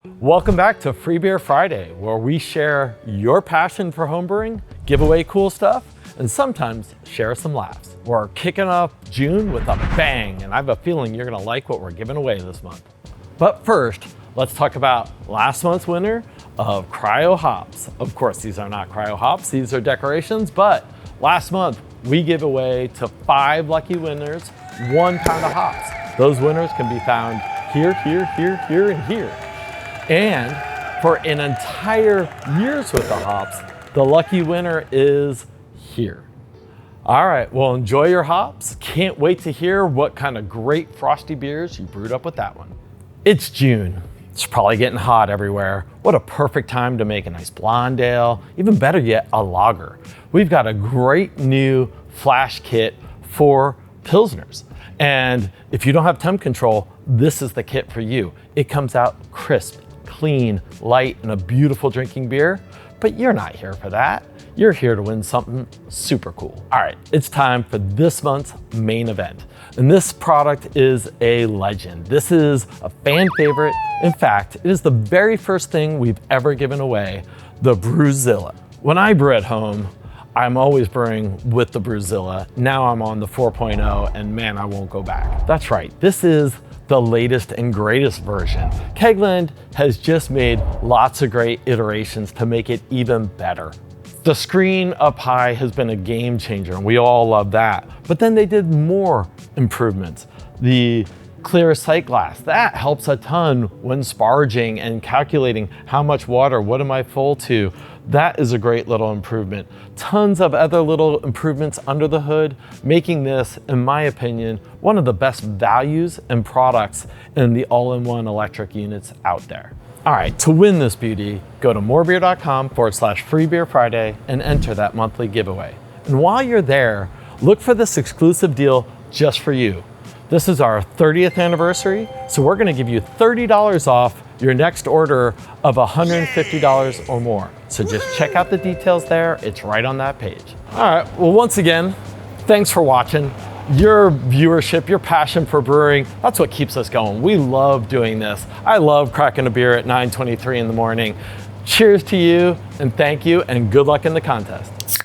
Welcome back to Free Beer Friday, where we share your passion for homebrewing, give away cool stuff, and sometimes share some laughs. We're kicking off June with a bang, and I have a feeling you're gonna like what we're giving away this month. But first, let's talk about last month's winner of Cryo Hops. Of course, these are not Cryo Hops, these are decorations, but last month we give away to 5 lucky winners 1 pound of hops. Those winners can be found here, and here. And for an entire year's worth of hops, the lucky winner is here. All right, well, enjoy your hops. Can't wait to hear what kind of great frosty beers you brewed up with that one. It's June. It's probably getting hot everywhere. What a perfect time to make a nice blonde ale, even better yet, a lager. We've got a great new flash kit for Pilsners. And if you don't have temp control, this is the kit for you. It comes out crisp, clean, light, and a beautiful drinking beer, but you're not here for that. You're here to win something super cool. All right, it's time for this month's main event. And this product is a legend. This is a fan favorite. In fact, it is the very first thing we've ever given away, the BrewZilla. When I brew at home, I'm always brewing with the BrewZilla. Now I'm on the 4.0 and man, I won't go back. That's right, this is the latest and greatest version. Kegland has just made lots of great iterations to make it even better. The screen up high has been a game changer and we all love that. But then they did more improvements. The clear sight glass, that helps a ton when sparging and calculating how much water, what am I full to? That is a great little improvement. Tons of other little improvements under the hood, making this, in my opinion, one of the best values and products in the all-in-one electric units out there. All right, to win this beauty, go to morebeer.com/freebeerfriday and enter that monthly giveaway. And while you're there, look for this exclusive deal just for you. This is our 30th anniversary, so we're gonna give you $30 off your next order of $150 or more. So just check out the details there. It's right on that page. All right, well, once again, thanks for watching. Your viewership, your passion for brewing, that's what keeps us going. We love doing this. I love cracking a beer at 9:23 in the morning. Cheers to you, and thank you, and good luck in the contest.